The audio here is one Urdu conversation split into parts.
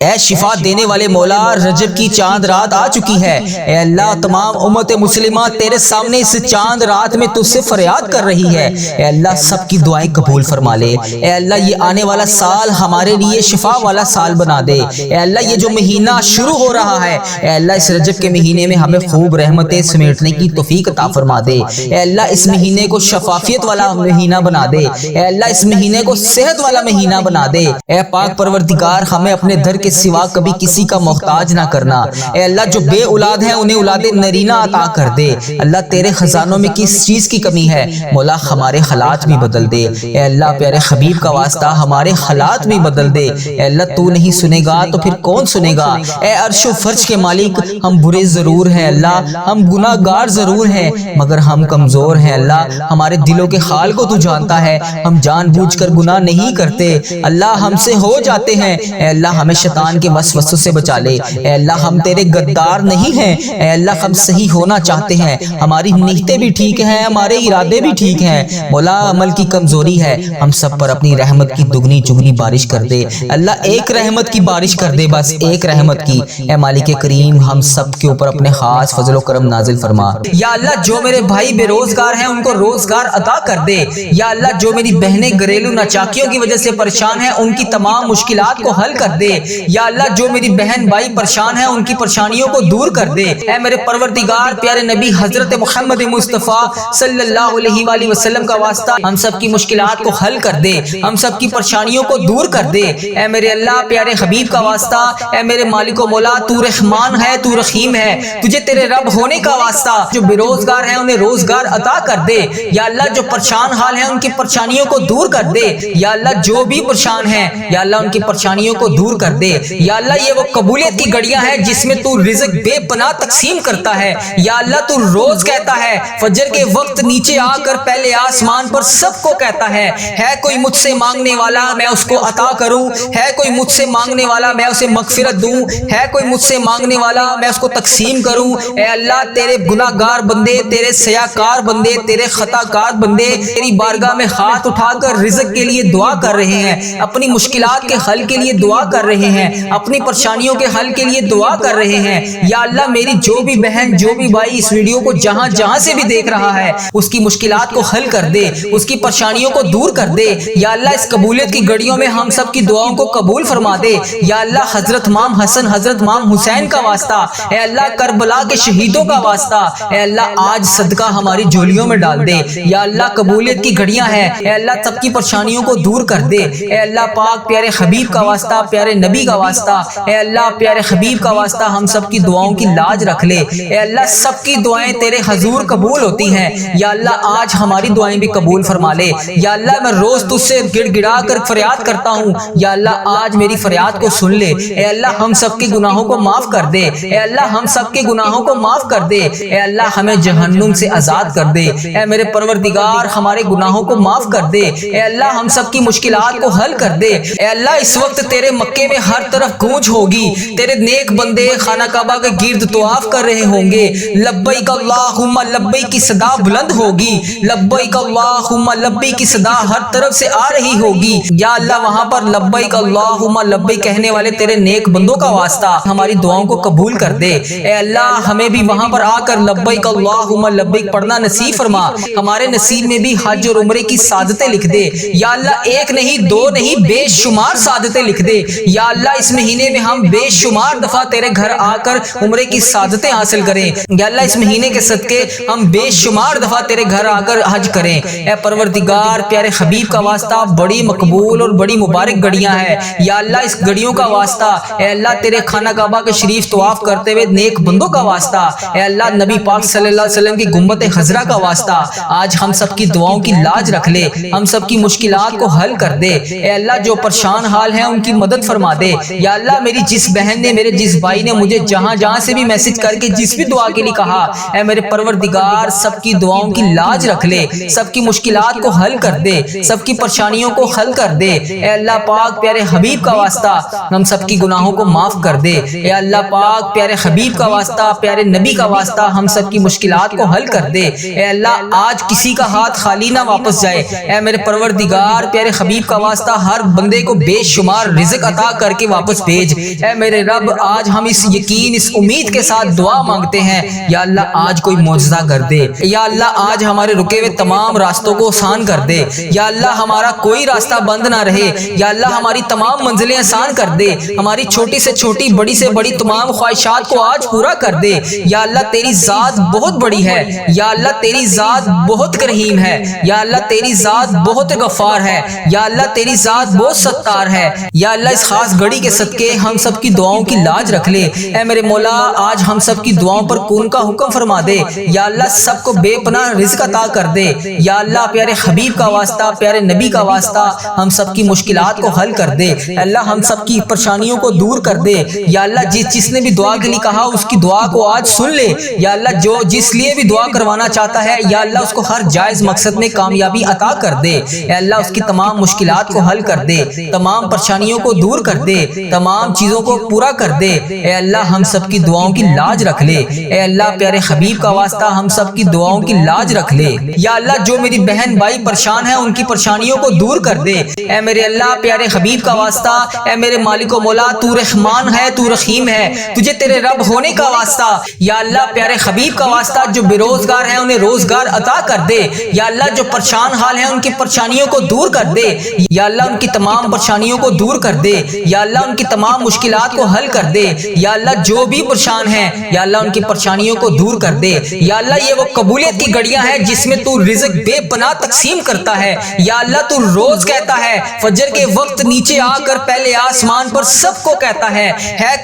اے شفا دینے والے مولا، رجب کی چاند رات آ چکی ہے۔ اے اللہ، تمام امت مسلمہ تیرے سامنے اس چاند رات میں تجھ سے فریاد کر رہی ہے۔ اے اللہ، سب کی دعائیں قبول فرما لے۔ اے اللہ، یہ آنے والا سال ہمارے لیے شفا والا سال بنا دے۔ اے اللہ، یہ جو مہینہ شروع ہو رہا ہے، اے اللہ اس رجب کے مہینے میں ہمیں خوب رحمتیں سمیٹنے کی توفیق عطا فرما دے۔ اے اللہ، اس مہینے کو شفافیت والا مہینہ بنا دے۔ اے اللہ، اس مہینے کو صحت والا مہینہ بنا دے۔ اے پاک پروردگار، ہمیں اپنے در کے سوا کبھی کسی کا محتاج نہ کرنا۔ اے اللہ، جو بے اولاد ہیں انہیں اولاد نرینہ عطا کر دے۔ اللہ، تیرے خزانوں میں کس چیز کی کمی ہے؟ مولا، ہمارے حالات بھی بدل دے۔ اے اللہ، پیارے حبیب کا واسطہ ہمارے حالات بھی بدل دے۔ اے اللہ، تو نہیں سنے گا تو پھر کون سنے گا؟ اے عرش و فرش کے مالک، ہم برے ضرور ہیں اللہ، ہم گناہ گار ضرور ہیں، مگر ہم کمزور ہیں اللہ۔ ہمارے دلوں کے حال کو تو جانتا ہے، ہم جان بوجھ کر گناہ نہیں کرتے اللہ، ہم سے ہو جاتے ہیں۔ اے اللہ، ہمیں شیطان کے وسوسوں سے بچا لے۔ اے اللہ، ہم تیرے غدار نہیں ہیں۔ اے اللہ، ہم صحیح ہونا چاہتے ہیں، ہماری نیتیں بھی ٹھیک ہیں، ہمارے ارادے بھی ٹھیک ہیں۔ مولا، عمل کی کمزوری ہے، ہم سب پر اپنی رحمت کی دگنی چگنی بارش کر دے۔ اللہ، ایک رحمت کی بارش کر دے، بس ایک رحمت کی۔ اے مالک کریم، ہم سب کے اوپر اپنے خاص فضل و کرم نازل فرما۔ یا اللہ، جو میرے بھائی بے روزگار ہیں ان کو روزگار عطا کر دے۔ یا اللہ، جو میری بہنیں گھریلو ناچاکیوں کی وجہ سے پریشان ہیں ان کی تمام مشکلات کو حل کر دے۔ یا اللہ، جو میری بہن بھائی پریشان ہیں ان کی پریشانیوں کو دور کر دے۔ اے میرے پروردگار، پیارے نبی حضرت محمد مصطفیٰ صلی اللہ علیہ وآلہ وسلم کا واسطہ ہم سب کی مشکلات کو حل کر دے، ہم سب کی پریشانیوں کو دور کر دے۔ اے میرے اللہ، پیارے حبیب کا واسطہ، اے میرے مالک و مولا، تو رحمان ہے، تو رحیم ہے، تجھے تیرے رب ہونے کا واسطہ جو بے روزگار ہیں انہیں روزگار عطا کر دے۔ یا اللہ، جو پریشان حال ہیں ان کی پریشانیوں کو دور کر دے۔ یا اللہ، جو بھی پریشان ہیں یا اللہ ان کی پریشانیوں کو دور کر دے۔ یا اللہ، یہ وہ قبولیت کی گھڑیاں ہیں جس میں تو رزق بے پناہ تقسیم کرتا ہے۔ یا اللہ، تو روز کہتا ہے فجر کے وقت نیچے آ کر پہلے آسمان پر سب کو کہتا ہے کوئی مجھ سے مانگنے والا میں اس کو عطا کروں، ہے کوئی مجھ سے مانگنے والا میں اسے مغفرت دوں، ہے کوئی مجھ سے مانگنے والا میں اس کو تقسیم کروں۔ اے اللہ، تیرے گناہ گار بندے، تیرے سیاکار بندے، تیرے خطا کار بندے تیری بارگاہ میں ہاتھ اٹھا کر رزق کے لیے دعا کر رہے ہیں، اپنی مشکلات کے حل کے لیے دعا کر رہے ہیں، اپنی پریشانیوں کے حل کے لیے دعا کر رہے ہیں۔ یا اللہ، میری جو بھی بہن جو بھی بھائی اس ویڈیو کو جہاں جہاں سے بھی دیکھ رہا ہے اس کی مشکلات کو حل کر دے، اس کی پریشانیوں کو دور کر دے۔ یا اللہ، اس قبولیت کی گھڑیوں میں ہم سب کی دعاؤں کو قبول فرما دے۔ یا اللہ، حضرت امام حسن حضرت امام حسین کا واسطہ، اے اللہ کربلا کے شہیدوں کا واسطہ، اے اللہ آج صدقہ ہماری جھولیوں میں ڈال دے۔ یا اللہ، قبولیت کی گھڑیاں ہیں، اے اللہ سب کی پریشانیوں کو دور کر دے۔ اے اللہ پاک، پیارے حبیب کا واسطہ، پیارے نبی کا واسطہ، اے اللہ پیارے حبیب کا واسطہ ہم سب کی دعاؤں کی لاج رکھ لے۔ اے اللہ، سب کی دعائیں تیرے حضور قبول ہوتی ہیں۔ یا اللہ، آج ہماری دعائیں بھی قبول فرما لے۔ یا اللہ، میں روز تجھ سے گڑ گڑا کر فریاد کرتا ہوں، یا اللہ آج میری فریاد کو سن لے۔ اے اللہ، ہم سب کے گناہوں کو معاف کر دے۔ اے اللہ، ہم سب کے گناہوں کو معاف کر دے۔ اے اللہ، ہمیں جہنم سے آزاد کر دے۔ اے میرے پروردگار، ہمارے گناہوں کو معاف کر دے۔ اے اللہ، ہم سب کی مشکلات کو حل کر دے۔ اے اللہ، اس وقت تیرے مکے میں ہر طرف گونج ہوگی، تیرے نیک بندے خانہ کعبہ کے گرد طواف کر رہے ہوں گے، لبیک اللہم لبیک کی صدا بلند ہوگی، لبیک اللہم لبیک کی صدا ہر طرف سے آ رہی ہوگی۔ یا اللہ، وہاں پر لبیک اللہم لبیک کہنے والے تیرے نیک بندوں کا واسطہ ہماری دعاؤں کو قبول کر دے۔ اے اللہ، ہمیں بھی وہاں پر آ کر لبیک اللہم لبیک پڑھنا نصیب فرما، ہمارے نصیب میں بھی حج اور عمرے کی سعادتیں لکھ دے۔ یا اللہ، ایک نہیں دو نہیں بے شمار سعادتیں لکھ دے۔ یا اللہ، اس مہینے میں ہم بے شمار دفعہ تیرے گھر آ کر عمرے کی سعادتیں حاصل کریں۔ یا اللہ، اس مہینے کے صدقے ہم بے شمار دفعہ تیرے گھر آ کر حج کریں۔ اے پروردگار، پیارے حبیب کا واسطہ بڑی مقبول اور بڑی مبارک گھڑیاں ہیں۔ یا اللہ، اس گھڑیوں کا واسطہ، اے اللہ تیرے خانہ کعبہ کے شریف طواف کرتے ہوئے نیک بندوں کا واسطہ، اے اللہ نبی پاک صلی اللہ علیہ وسلم کی گنبد خضرا کا واسطہ، آج ہم سب کی دعاؤں کی لاج رکھ لے، ہم سب کی مشکلات کو حل کر دے۔ اے اللہ، جو پریشان حال ہیں ان کی مدد فرما دے۔ یا اللہ، میری جس بہن نے، میرے جس بھائی نے مجھے جہاں جہاں سے بھی میسج کر کے جس بھی دعا کے لیے کہا، اے میرے پروردگار سب کی دعاؤں کی لاج رکھ لے، سب کی مشکلات کو حل کر دے، سب کی پریشانیوں کو حل کر دے۔ اے اللہ پاک، پیارے حبیب کا واسطہ ہم سب کی گناہوں کو معاف کر دے۔ اے اللہ پاک، پیارے حبیب کا واسطہ، پیارے نبی کا واسطہ ہم سب کی مشکلات کو حل کر دے۔ اے اللہ، آج کسی کا ہاتھ خالی نہ واپس جائے۔ اے میرے پروردگار، پیارے حبیب کا واسطہ ہر بندے کو بے شمار رزق عطا کر کے واپس بھیج۔ اے میرے رب آج ہم اس یقین اس امید کے ساتھ دعا مانگتے ہیں، یا اللہ آج کوئی معجزہ کر دے، یا اللہ آج ہمارے رکے ہوئے تمام راستوں کو آسان کر دے، یا اللہ ہمارا کوئی راستہ بند نہ رہے، یا اللہ ہماری تمام منزلیں آسان کر دے، ہماری چھوٹی سے چھوٹی بڑی سے بڑی تمام خواہشات کو آج پورا کر دے۔ یا اللہ تیری ذات بہت بڑی ہے، یا اللہ تیری ذات بہت کریم ہے، یا اللہ تیری ذات بہت غفار ہے، یا اللہ تیری ذات بہت ستار ہے۔ یا اللہ اس خاص گھڑی کے صدقے ہم سب کی دعاؤں کی لاج رکھ لے۔ اے میرے مولا آج ہم سب کی دعاؤں پر کون کا حکم فرما دے، یا اللہ سب کو بے پناہ رزق عطا کر دے۔ یا اللہ پیارے حبیب کا واسطہ، پیارے نبی کا واسطہ ہم سب کی مشکلات کو حل کر دے۔ اللہ ہم سب کی پریشانیوں کو دور کر دے۔ یا اللہ جس نے بھی دعا کے لیے کہا اس کی دعا کو آج سن لے۔ یا اللہ جو جس لیے بھی دعا کروانا چاہتا ہے، یا اللہ اس کو ہر جائز مقصد میں کامیابی عطا کر دے۔ اے اللہ اس کی تمام مشکلات کو حل کر دے، تمام پریشانیوں کو دور کر دے، تمام چیزوں کو پورا کر دے۔ اے اللہ ہم سب کی دعاؤں کی لاج رکھ لے۔ اے اللہ پیارے حبیب کا واسطہ ہم سب کی دعاؤں کی لاج رکھ لے۔ یا اللہ جو میری بہن بھائی پریشان ہیں ان کی پریشانیوں کو دور کر دے۔ اے میرے اللہ پیارے حبیب کا واسطہ، اے میرے مالک و مولا تو رحمان ہے، تو رحیم ہے، تجھے تیرے رب ہونے کا واسطہ، یا اللہ پیارے حبیب کا واسطہ جو بے روزگار ہیں انہیں روزگار عطا کر دے۔ یا اللہ جو پریشان حال ہیں ان کی پریشانیوں کو دور کر دے۔ یا اللہ ان کی تمام پریشانیوں کو دور کر دے۔ یا اللہ ان کی تمام مشکلات کو حل کر دے۔ یا اللہ جو بھی پریشان ہیں یا اللہ ان کی پریشانیوں کو دور کر دے۔ یا اللہ یہ وہ قبولیت کی گھڑیاں ہیں جس میں تو رزق بے پناہ تقسیم کرتا ہے۔ یا اللہ تو روز کہتا ہے فجر کے وقت نیچے آ کر پہلے آسمان پر سب کو کہتا ہے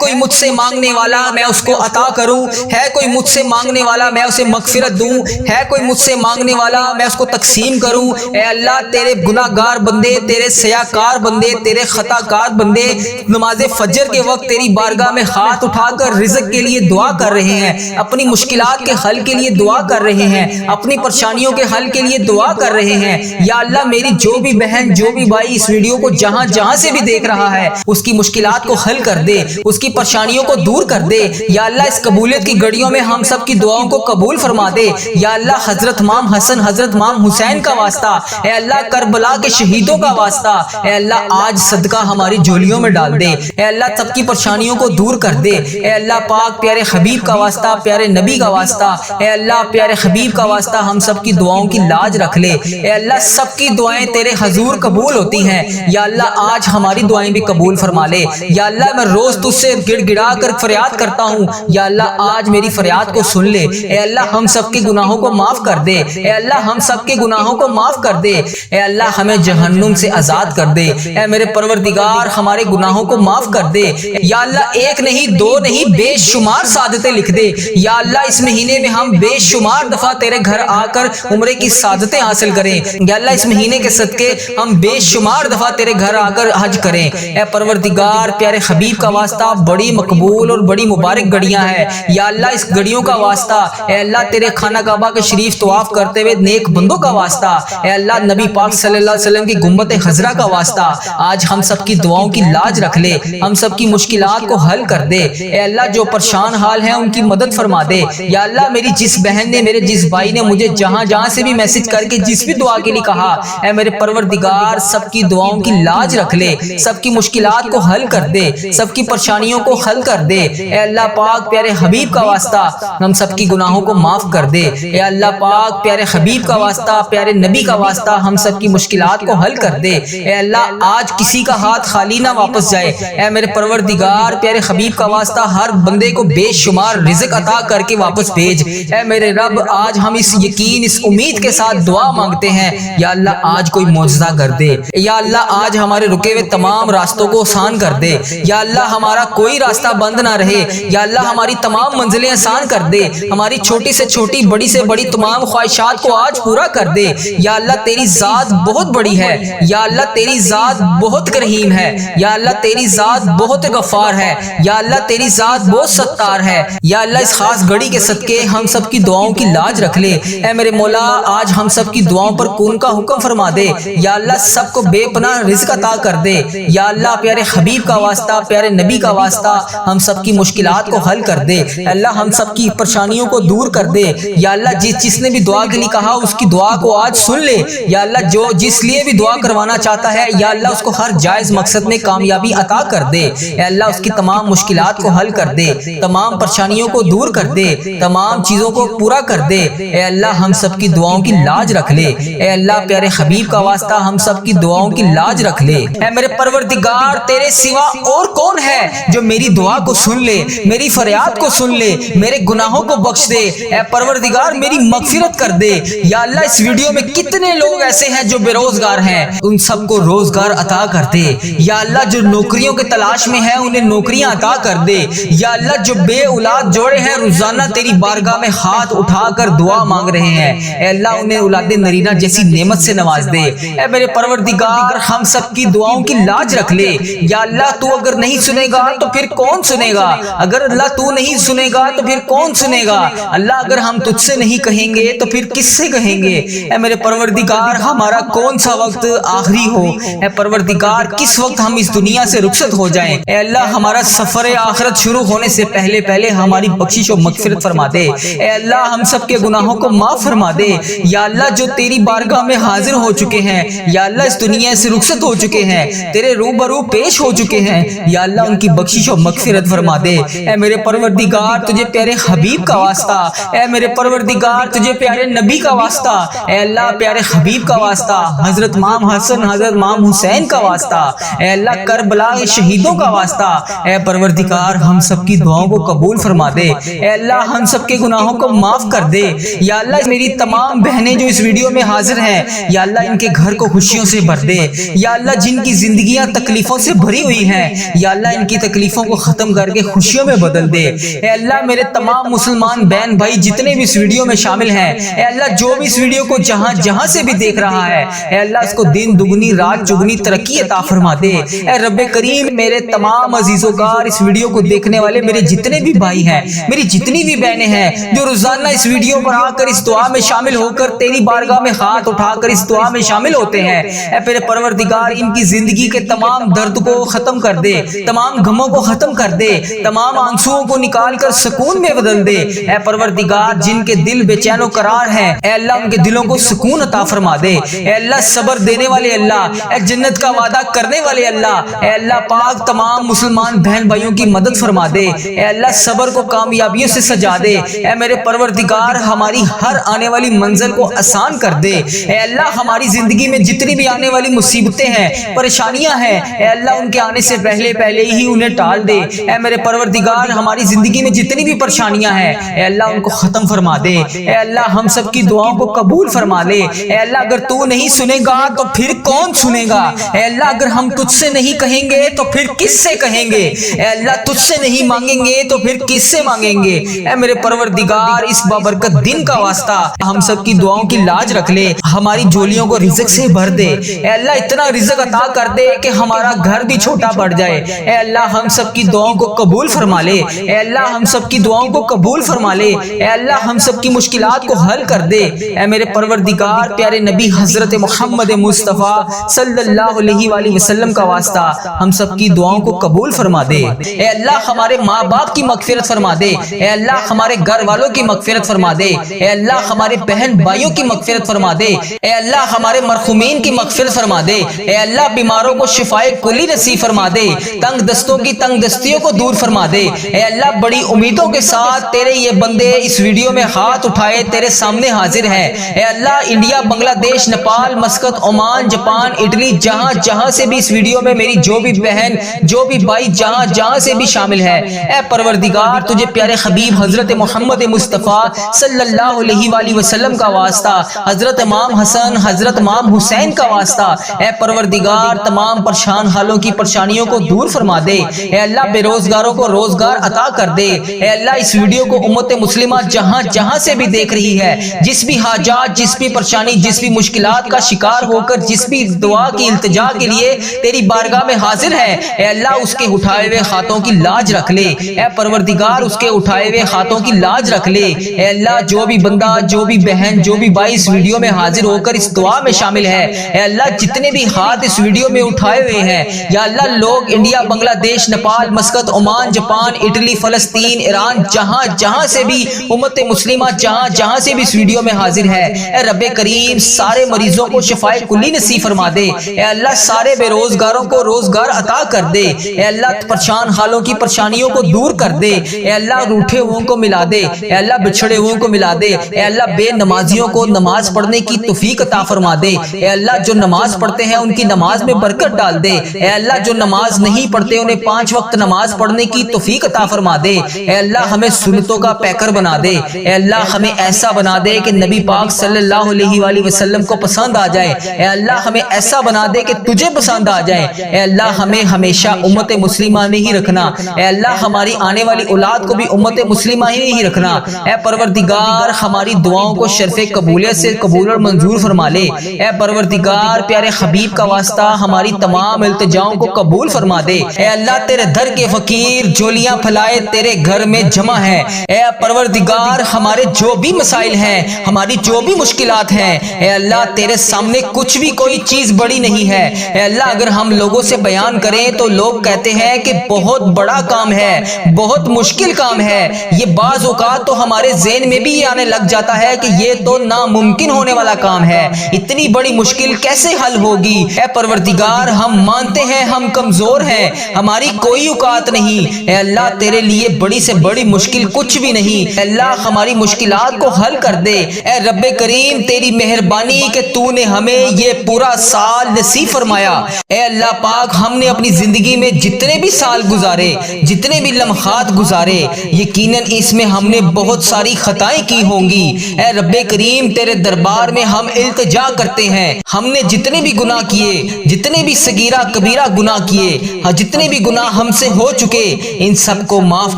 کوئی مجھ سے مانگنے والا میں اس کو عطا کروں، ہے کوئی مجھ سے مانگنے والا میں اسے مغفرت دوں، ہے کوئی مجھ سے مانگنے والا میں اس کو تقسیم کروں۔ اے اللہ تیرے گناہ گار بندے، تیرے سیاکار بندے، تیرے خطا کار بندے نماز فجر کے وقت تیری بارگاہ میں ہاتھ اٹھا کر رزق کے لیے دعا کر رہے ہیں، اپنی مشکلات کے حل کے لیے دعا کر رہے ہیں، اپنی پریشانیوں کے حل کے لیے دعا کر رہے ہیں۔ یا اللہ میری جو بھی بہن جو بھی بھائی اس ویڈیو کو جہاں جہاں سے بھی دیکھ رہا ہے اس کی مشکلات کو حل کر دے، اس کی پریشانیوں کو دور کر دے۔ یا اللہ اس قبولیت کی گھڑیوں میں ہم سب کی دعاؤں کو قبول فرما دے۔ یا اللہ حضرت امام حسن حضرت امام حسین کا واسطہ، اے اللہ کربلا کے شہیدوں کا واسطہ، اے اللہ آج صدقہ ہماری جھولیوں میں ڈال دے۔ اے اللہ سب کی پریشانیوں کو دور کر دے۔ اے اللہ پاک پیارے حبیب کا واسطہ، پیارے نبی کا واسطہ، اے اللہ پیارے حبیب کا واسطہ ہم سب کی دعاؤں کی لاج رکھ لے۔ اے اللہ سب کی دعائیں تیرے حضور قبول ہوتی ہیں، یا اللہ آج ہماری دعائیں بھی قبول فرما لے۔ یا اللہ میں روز تجھ سے گڑ گڑا کر فریاد کرتا ہوں، یا اللہ آج میری فریاد کو سن لے۔ اے اللہ ہم سب کے گناہوں کو معاف کر دے۔ اے اللہ ہم سب کے گناہوں کو معاف کر دے۔ اے اللہ ہمیں جہنم سے آزاد کر دے۔ اے میرے پروردگار ہمارے گناہوں کو معاف کر دے۔ یا اللہ ایک نہیں دو نہیں بے شمار سعادتیں لکھ دے۔ یا اللہ اس مہینے میں ہم بے شمار دفعہ تیرے گھر آ کر عمرے کی سعادتیں حاصل کریں۔ یا اللہ اس مہینے کے صدقے ہم بے شمار دفعہ تیرے گھر آ کر حج کریں۔ اے پروردگار پیارے حبیب کا واسطہ بڑی مقبول اور بڑی مبارک گھڑیاں ہیں، یا اللہ اس گھڑیوں کا واسطہ، اے اللہ تیرے خانہ کعبہ کے شریف طواف کرتے ہوئے نیک بندوں کا واسطہ، اے اللہ نبی پاک صلی اللہ علیہ وسلم کی گنبد خضرا کا واسطہ آج ہم سب کی دعاؤں کی لاج رکھ لے، ہم سب کی مشکلات کو حل کر دے۔ اے اللہ جو پریشان حال ہیں ان کی مدد فرما دے۔ یا اللہ میری جس بہن نے میرے جس بھائی نے مجھے جہاں جہاں سے بھی میسج کر کے جس بھی دعا کے لیے کہا، اے میرے پروردگار سب کی دعاؤں کی لاج رکھ لے، سب کی مشکلات کو حل کر دے، سب کی پریشانیوں کو حل کر دے۔ اے اللہ پاک پیارے حبیب کا واسطہ ہم سب کی گناہوں کو معاف کر دے۔ اے اللہ پاک پیارے حبیب کا واسطہ، پیارے نبی کا واسطہ ہم سب کی مشکلات کو حل کر دے۔ اے اللہ آج کسی کا ہاتھ خالی نہ واپس جائے۔ اے میرے پروردگار پیارے حبیب کا واسطہ ہر بندے کو بے شمار رزق عطا کر کے واپس بھیج۔ اے میرے رب آج ہم اس یقین اس امید کے ساتھ دعا مانگتے ہیں، یا اللہ آج کوئی معجزہ کر دے، یا اللہ آج ہمارے رکے ہوئے تمام راستوں کو آسان کر دے، یا اللہ ہمارا کوئی راستہ بند نہ رہے، یا اللہ ہماری تمام منزلیں آسان کر دے، ہماری چھوٹی سے چھوٹی بڑی سے بڑی تمام خواہشات کو آج پورا کر دے۔ یا اللہ تیری ذات بہت بڑی ہے، یا اللہ تیری ذات بہت کریم ہے، یا اللہ تیری ذات بہت غفار ہے، یا اللہ تیری ذات بہت ستار ہے۔ یا اللہ اس خاص گھڑی کے صدقے ہم سب کی دعاؤں کی لاج رکھ لے۔ اے میرے مولا آج ہم سب کی دعاؤں پر کون کا حکم فرما دے، یا اللہ سب کو بے پناہ رزق عطا کر دے۔ یا اللہ پیارے حبیب کا واسطہ، پیارے نبی کا واسطہ ہم سب کی مشکلات کو حل کر دے۔ اللہ ہم سب کی پریشانیوں کو دور کر دے۔ یا اللہ جس نے بھی دعا کے لیے کہا اس کی دعا کو آج سن لے۔ یا اللہ جو جس لیے بھی دعا کروانا چاہتا ہے، یا اللہ اس کو ہر جائز مقصد میں کامیابی عطا کر دے، اے اللہ اس کی تمام مشکلات کو حل کر دے، تمام پریشانیوں کو دور کر دے، تمام چیزوں کو پورا کر دے، اے اللہ ہم سب کی دعاؤں کی لاج رکھ لے، اے اللہ پیارے حبیب کا واسطہ ہم سب کی دعاؤں کی لاج رکھ لے۔ اے میرے پروردگار تیرے سوا اور کون ہے جو میری دعا کو سن لے، میری فریاد کو سن لے، میرے گناہوں کو بخش دے، اے پروردگار میری مغفرت کر دے۔ یا اللہ اس ویڈیو میں کتنے لوگ ایسے ہیں جو بے روزگار ہیں، ان سب کو روزگار عطا کر دے۔ یا اللہ جو نوکریوں کے تلاش میں ہیں انہیں نوکریاں عطا کر دے۔ یا اللہ جو بے اولاد جوڑے ہیں روزانہ تیری بارگاہ میں ہاتھ اٹھا کر دعا مانگ رہے ہیں، اے اللہ انہیں اولاد نرینہ جیسی نعمت سے نواز دے۔ اے میرے پروردگار ہم سب کی دعاؤں کی لاج رکھ لے۔ یا اللہ تو اگر نہیں سنے گا تو پھر کون سنے گا؟ اگر اللہ تو نہیں سنے گا تو پھر کون سنے گا؟ اللہ اگر ہم تجھ سے نہیں کہیں گے تو پھر کس سے کہیں گے؟ اے میرے پروردگار ہمارا کون سا وقت آخری ہو، اے پروردگار کس وقت ہم اس دنیا سے رخصت ہو جائیں، اے اللہ ہمارا سفر آخرت شروع ہونے سے پہلے پہلے ہماری بخشش و مغفرت فرما دے۔ اے اللہ ہم سب کے گناہوں کو معاف فرما دے۔ یا اللہ جو تیری بارگاہ میں حاضر ہو چکے ہیں، یا اللہ اس دنیا سے رخصت ہو چکے ہیں، تیرے روبرو پیش ہو چکے ہیں، یا اللہ ان کی بخشش و مغفرت فرما دے۔ اے میرے پروردگار تجھے پیارے حبیب کا واسطہ، اے میرے پروردگار تجھے پیارے نبی کا واسطہ، اے اللہ پیارے حبیب کا واسطہ، حضرت امام حسن حضرت امام حسین کا واسطہ، اے اللہ کربلا کے شہیدوں کا واسطہ، اے پروردگار ہم سب کی دعاؤں کو قبول فرما دے۔ اے اللہ ہم سب کے گناہوں کو معاف کر دے۔ یا اللہ میری تمام بہنیں جو اس ویڈیو میں حاضر ہیں، یا اللہ ان کے گھر کو خوشیوں سے بھر دے۔ یا اللہ جن کی زندگیاں تکلیفوں سے بھری ہوئی ہیں، یا اللہ ان کی تکلیفوں کو ختم کر کے خوشیوں میں بدل دے۔ اے اللہ میرے تمام مسلمان بہن بھائی جتنے بھی اس ویڈیو میں شامل ہیں، اے اللہ جو بھی اس ویڈیو کو جہاں جہاں سے بھی دیکھ رہا ہے، اے اللہ اس کو دن دگنی رات چگنی ترقی عطا فرما دے۔ اے رب کریم میرے تمام عزیزوں کا اس ویڈیو کو دیکھنے والے میرے جتنے بھی بھائی ہیں، میری جتنی بھی بہنیں ہیں جو روزانہ اس ویڈیو پر آ کر اس دعا میں شامل ہو کر تیری بارگاہ میں ہاتھ اٹھا کر اس دعا میں شامل ہوتے ہیں، اے میرے پروردگار ان کی زندگی کے تمام درد کو ختم کر دے، تمام غموں کو ختم کر دے، تمام آنسوؤں کو نکال کر سکون میں بدل دے۔ اے پروردگار جن کے دل بے چین و قرار ہیں، اے اللہ ان کے دلوں کو سکون عطا فرما دے۔ اے اللہ صبر دینے والے اللہ، اے جنت کا وعدہ کرنے والے اللہ، اے اللہ پاک تمام مسلمان بہن بھائیوں کی مدد فرما دے۔ اے اللہ صبر کو کامیابیوں سے سجا دے۔ اے میرے پروردگار ہماری ہر آنے والی منزل کو آسان کر دے۔ اے اللہ ہماری زندگی میں جتنی بھی آنے والی مصیبتیں ہیں، پریشانیاں ہیں، اے اللہ ان کے آنے سے پہلے پہلے ہی انہیں ٹال دے۔ اے میرے پروردگار ہماری زندگی میں جتنی بھی پریشانیاں ہیں، اے اللہ ان کو ختم فرما دے۔ اے اللہ ہم سب کی دعاؤں کو قبول فرما لے۔ اے اللہ اگر تو نہیں سنے گا تو پھر کون سنے گا؟ اے اللہ اگر ہم تجھ سے نہیں کہیں گے تو پھر کس سے کہیں گے؟ اے اللہ تجھ سے نہیں مانگیں گے تو پھر کس سے مانگیں گے؟ اے میرے پروردگار اس بابرکت دن کا واسطہ ہم سب کی دعاؤں کی لاج رکھ لے، ہماری جھولیوں کو رزق سے بھر دے۔ اے اللہ اتنا رزق عطا کر دے کہ ہمارا گھر بھی چھوٹا پڑ جائے۔ اے اللہ ہم سب کی دعاؤں کو قبول فرما لے۔ اے اللہ ہم سب کی دعاؤں کو قبول فرما لے۔ اے اللہ ہم سب کی مشکلات کو حل کر دے۔ اے میرے پروردگار پیارے نبی حضرت محمد مصطفیٰ صلی اللہ علیہ وآلہ وسلم کا واسطہ ہم سب کی دعاؤں کو قبول فرما دے۔ اے اللہ ہمارے ماں باپ کی مغفرت فرما دے۔ اے اللہ ہمارے گھر والوں کی مغفرت فرما دے۔ اے اللہ ہمارے بہن بھائیوں کی مغفرت فرما دے۔ اے اللہ ہمارے مرحومین کی مغفرت فرما دے۔ اے اللہ بیماروں کو شفائے کلی نصیب فرما دے، تنگ دستوں کی تنگ دستیوں کو دور فرما دے۔ اے اللہ بڑی امیدوں کے ساتھ تیرے یہ بندے اس ویڈیو میں ہاتھ اٹھائے تیرے سامنے حاضر ہیں۔ اے اللہ انڈیا، بنگلہ دیش، Nepal, Muscat, Oman, Japan, Italy, جہاں جہاں سے بھی اس ویڈیو میں میری جو بھی بہن جو بھی بھائی جہاں جہاں سے بھی شامل ہے، اے پروردگار تجھے پیارے حبیب حضرت محمد مصطفیٰ صلی اللہ علیہ وآلہ وسلم کا واسطہ، حضرت امام حسن حضرت امام حسین کا واسطہ، اے پروردگار تمام پریشان حالوں کی پریشانیوں کو دور فرما دے۔ اے اللہ بے روزگاروں کو روزگار عطا کر دے۔ اے اللہ اس ویڈیو کو امت مسلمہ جہاں جہاں سے بھی دیکھ رہی ہے، جس بھی حاجات، جس بھی پریشانی، جس بھی مشکلات کا شکار ہو کر جس بھی دعا کی التجا کے لیے تیری بارگاہ میں حاضر ہے، اے اللہ اس کے اٹھائے ہوئے ہاتھوں کی لاج رکھ لے۔ اے پروردگار اس کے اٹھائے ہوئے ہاتھوں کی لاج رکھ لے۔ اے اللہ جو بھی بندہ، جو بھی بہن، جو بھی بھائی اس ویڈیو میں حاضر ہو کر اس دعا میں شامل ہے، اے اللہ جتنے بھی ہاتھ اس ویڈیو میں اٹھائے ہوئے ہیں، یا اللہ لوگ انڈیا، بنگلہ دیش، Nepal, Muscat, Oman, Japan, Italy, فلسطین، ایران، جہاں جہاں سے بھی امت مسلمہ جہاں جہاں سے بھی اس ویڈیو میں حاضر ہے، اے رب کریم سارے مریضوں کو شفائے کلی نصیب فرما دے۔ اے اللہ سارے بے روزگاروں کو روزگار روزگار عطا کر دے، اے اللہ پریشان حالوں کی پریشانیوں کو دور کر دے، اے اللہ روٹھے ہوئوں کو ملا دے، اے اللہ بچھڑے ہوئوں کو ملا دے، اے اللہ بے نمازیوں کو نماز پڑھنے کی توفیق عطا فرما دے، اے اللہ جو نماز پڑھتے ہیں ان کی نماز میں برکت ڈال دے، اے اللہ جو نماز نہیں پڑھتے انہیں 5 وقت نماز پڑھنے کی توفیق عطا فرما دے، اے اللہ ہمیں سنتوں کا پیکر بنا دے، اے اللہ ہمیں ایسا بنا دے کہ نبی پاک صلی اللہ علیہ وآلہ وسلم کو پسند آ جائے، اے اللہ ہمیں ایسا بنا دے کہ تجھے پسند آ جائے، اے اللہ ہمیں ہمیشہ امت مسلمہ میں ہی رکھنا، اے اللہ ہماری آنے والی اولاد کو بھی امت مسلمہ ہی رکھنا، اے پروردگار ہماری دعاؤں کو شرف قبولیت سے قبول اور منظور فرما لے، اے پروردگار پیارے حبیب کا واسطہ ہماری تمام التجاؤں کو قبول فرما دے، اے اللہ تیرے در کے فقیر جولیاں پھلائے تیرے گھر میں جمع ہے، اے پروردگار ہمارے جو بھی مسائل ہیں، ہماری جو بھی مشکلات ہیں، اے اللہ تیرے سامنے کچھ بھی کوئی چیز بڑی نہیں ہے، اے اللہ اگر ہم لوگوں سے بیان کریں تو لوگ کہتے ہیں کہ بہت بڑا کام ہے، بہت مشکل کام ہے، یہ بعض اوقات تو ہمارے ذہن میں بھی یہ آنے لگ جاتا ہے کہ یہ تو ناممکن ہونے والا کام ہے، اتنی بڑی مشکل کیسے حل ہوگی؟ اے پروردگار ہم مانتے ہیں ہم کمزور ہیں، ہماری کوئی اوقات نہیں، اے اللہ تیرے لیے بڑی سے بڑی مشکل کچھ بھی نہیں، اے اللہ ہماری مشکلات کو حل کر دے، اے رب کریم تیری مہربانی کہ تو نے ہمیں یہ پورا سال نصیب فرمایا، اے اللہ پاک ہم نے اپنی زندگی میں جتنے بھی سال گزارے، جتنے بھی لمحات گزارے، یقیناً اس میں ہم نے بہت ساری خطائیں کی ہوں گی، اے رب کریم تیرے دربار میں ہم التجا کرتے ہیں، ہم نے جتنے بھی گناہ کیے، جتنے بھی صغیرہ کبیرہ گناہ کیے، جتنے بھی گناہ ہم سے ہو چکے ان سب کو معاف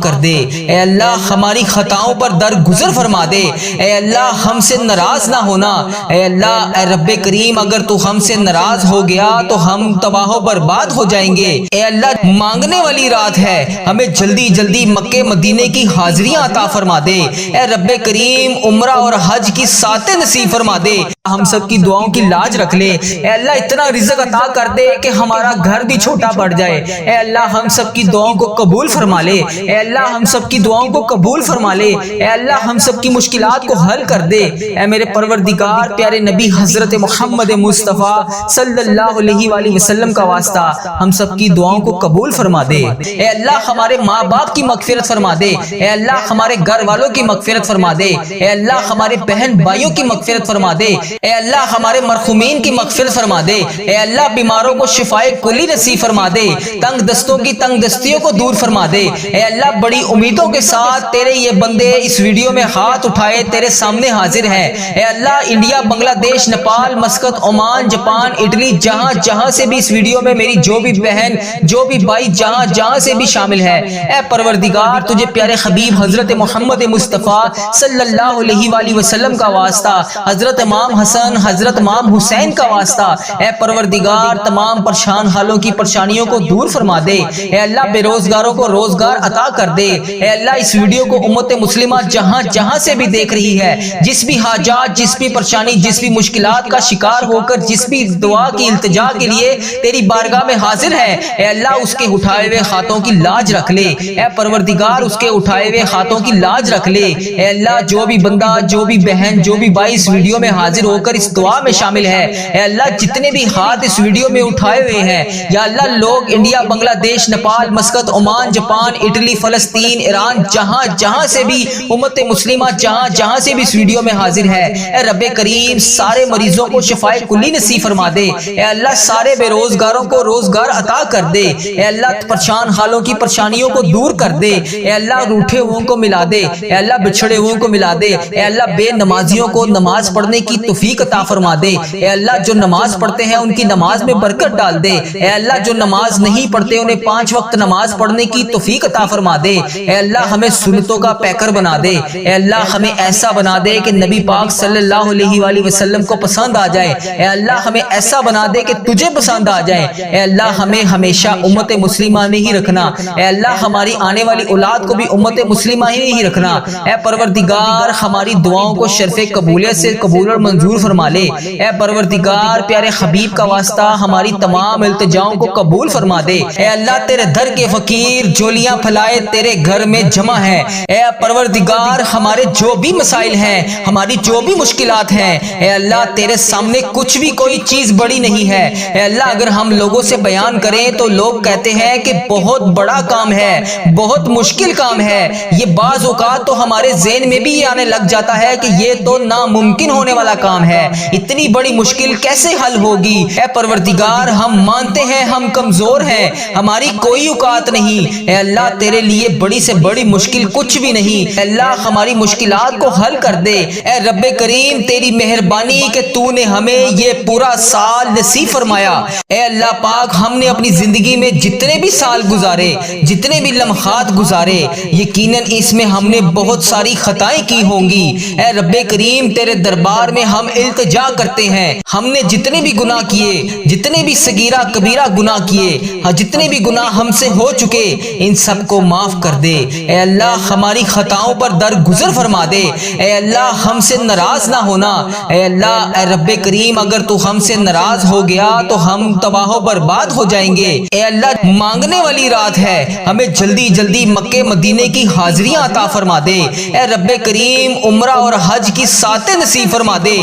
کر دے، اے اللہ ہماری خطاؤں پر درگزر فرما دے، اے اللہ ہم سے ناراض نہ ہونا، اے اللہ اے رب کریم اگر تو ہم سے ناراض ہو گیا تو ہم تباہ و برباد ہو جائیں گے، اے اللہ مانگنے والی رات ہے، ہمیں جلدی جلدی مکے مدینے کی حاضریاں عطا فرما دے، اے رب کریم عمرہ اور حج کی ساتیں نصیب فرما دے، ہم سب کی دعاؤں کی لاج رکھ لے، اے اللہ اتنا رزق عطا کر دے کہ ہمارا گھر بھی چھوٹا پڑ جائے، اے اللہ ہم سب کی دعاؤں کو قبول فرما لے، اے اللہ ہم سب کی دعاؤں کو قبول فرما لے، اے اللہ ہم سب کی مشکلات کو حل کر دے، اے میرے پروردگار پیارے نبی حضرت محمد مصطفیٰ صلی اللہ علیہ وآلہ وسلم کا واسطہ ہم سب کی دعاؤں کو قبول فرما دے، اے اللہ ہمارے ماں باپ کی مغفرت فرما دے، اے اللہ ہمارے گھر والوں کی مغفرت فرما دے، اے اللہ ہمارے بہن بھائیوں کی مغفرت فرما دے، اے اللہ ہمارے مرحومین کی مغفرت فرما دے، اے اللہ بیماروں کو شفائے کلی نصیب فرما دے، تنگ دستوں کی تنگ دستیوں کو دور فرما دے، اے اللہ بڑی امیدوں کے ساتھ تیرے یہ بندے اس ویڈیو میں ہاتھ اٹھائے تیرے سامنے حاضر ہیں، اے اللہ انڈیا بنگلہ دیش Nepal Muscat Oman Japan Italy جہاں جہاں سے بھی اس ویڈیو میں میری جو بھی بہن جو بھی بھائی جہاں جہاں سے بھی شامل ہے، اے پروردگار تجھے پیارے حبیب حضرت محمد مصطفیٰ صلی اللہ علیہ وآلہ وسلم کا واسطہ، حضرت امام حسن حضرت امام حسین کا واسطہ، اے پروردگار تمام پریشان حالوں کی پریشانیوں کو دور فرما دے، اے اللہ بے روزگاروں کو روزگار عطا کر دے، اے اللہ اس ویڈیو کو امت مسلمہ جہاں جہاں سے بھی دیکھ رہی ہے، جس بھی حاجات جس بھی پریشانی جس بھی مشکلات کا شکار ہو کر جس بھی دعا کی التجا کے لیے تیری بارگاہ میں حاضر ہے، اے اللہ اس کے اٹھائے ہوئے ہاتھوں کی لاج رکھ لے، اے پروردگار اس کے اٹھائے ہوئے ہاتھوں کی لاج رکھ لے، اے اللہ جو بھی بندہ جو بھی بہن جو بھی بھائی اس ویڈیو میں حاضر ہو کر اس دعا میں شامل ہے، اے اللہ جتنے بھی ہاتھ اس ویڈیو میں اٹھائے ہوئے ہیں یا اللہ لوگ انڈیا بنگلہ دیش Nepal Muscat Oman Japan Italy فلسطین ایران جہاں جہاں سے بھی امت مسلمہ جہاں جہاں سے بھی اس ویڈیو میں حاضر ہے، اے رب کریم سارے مریضوں کو شفائے کلی نصیب فرما دے، اے اللہ سارے بے روزگاروں کو روزگار عطا کر دے، اے اللہ پریشان حالوں کی پریشانیوں کو دور کر دے، اے اللہ روٹھے ہوئوں کو ملا دے، اے اللہ بچھڑے ہوئوں کو ملا دے، اے اللہ بے نمازیوں کو نماز پڑھنے کی توفیق عطا فرما دے، اے اللہ جو نماز پڑھتے ہیں ان کی نماز میں برکت ڈال دے، اے اللہ جو نماز نہیں پڑھتے انہیں 5 وقت نماز پڑھنے کی توفیق عطا فرما دے، اے اللہ ہمیں سنتوں کا پیکر بنا دے، اے اللہ ہمیں ایسا بنا دے کہ نبی پاک صلی اللہ علیہ وآلہ وسلم کو پسند آ جائے، اے اللہ ہمیں ایسا بنا دے کہ تجھے پسند آ جائے، اے اللہ ہمیں ہمیشہ امت مسلمہ میں ہی رکھنا، اے اللہ ہماری آنے والی اولاد کو بھی امت مسلمہ ہی رکھنا، اے پروردگار ہماری دعاؤں کو شرف قبولیت سے قبول اور منظور فرما لے، اے پروردگار پیارے حبیب کا واسطہ ہماری تمام التجاؤں کو قبول فرما دے، اے اللہ تیرے در کے فقیر جولیاں پھلائے تیرے گھر میں جمع ہے، اے پروردگار ہمارے جو بھی مسائل ہیں ہماری جو بھی مشکلات ہیں، اے اللہ تیرے سامنے کچھ بھی کوئی چیز بڑی نہیں ہے، اے اللہ اگر ہم لوگوں سے بیان کریں تو لوگ کہتے ہیں کہ بہت بڑا کام ہے، بہت مشکل کام ہے۔ یہ بعض اوقات تو ہمارے ذہن میں بھی یہ آنے لگ جاتا ہے کہ یہ تو ناممکن ہونے والا کام ہے، اتنی بڑی مشکل کیسے حل ہوگی؟ اے پروردگار، ہم مانتے ہیں ہم کمزور ہیں، ہماری کوئی اوقات نہیں۔ اے اللہ، تیرے لیے بڑی سے بڑی مشکل کچھ بھی نہیں۔ اے اللہ، ہماری مشکلات کو حل کر دے۔ اے رب کریم، تیری مہربانی کہ تو نے ہمیں یہ پورا سال نصیب فرمایا۔ اے اللہ پاک، ہم نے اپنی زندگی میں جتنے بھی سال گزارے، جتنے بھی لمحات گزارے، یقیناً اس میں ہم نے بہت ساری خطائیں کی ہوں گی۔ اے رب کریم، تیرے دربار میں ہم التجا کرتے ہیں، ہم نے جتنے بھی گناہ کیے، جتنے بھی صغیرہ کبیرہ گناہ کیے، جتنے بھی گناہ ہم سے ہو چکے، ان سب کو معاف کر دے۔ اے اللہ، ہماری خطاؤں پر درگزر فرما دے۔ اے اللہ، ہم سے ناراض نہ ہونا۔ اے اللہ، اے رب کریم، اگر تو ہم سے ناراض ہو گیا تو ہم تباہ و برباد ہو جائیں گے۔ اے اللہ، مانگنے والی رات ہے، ہمیں جلدی جلدی مکے مدینے کی حاضریاں عطا فرما دے۔ اے رب کریم، عمرہ اور حج کی ساتیں نصیب فرما دے۔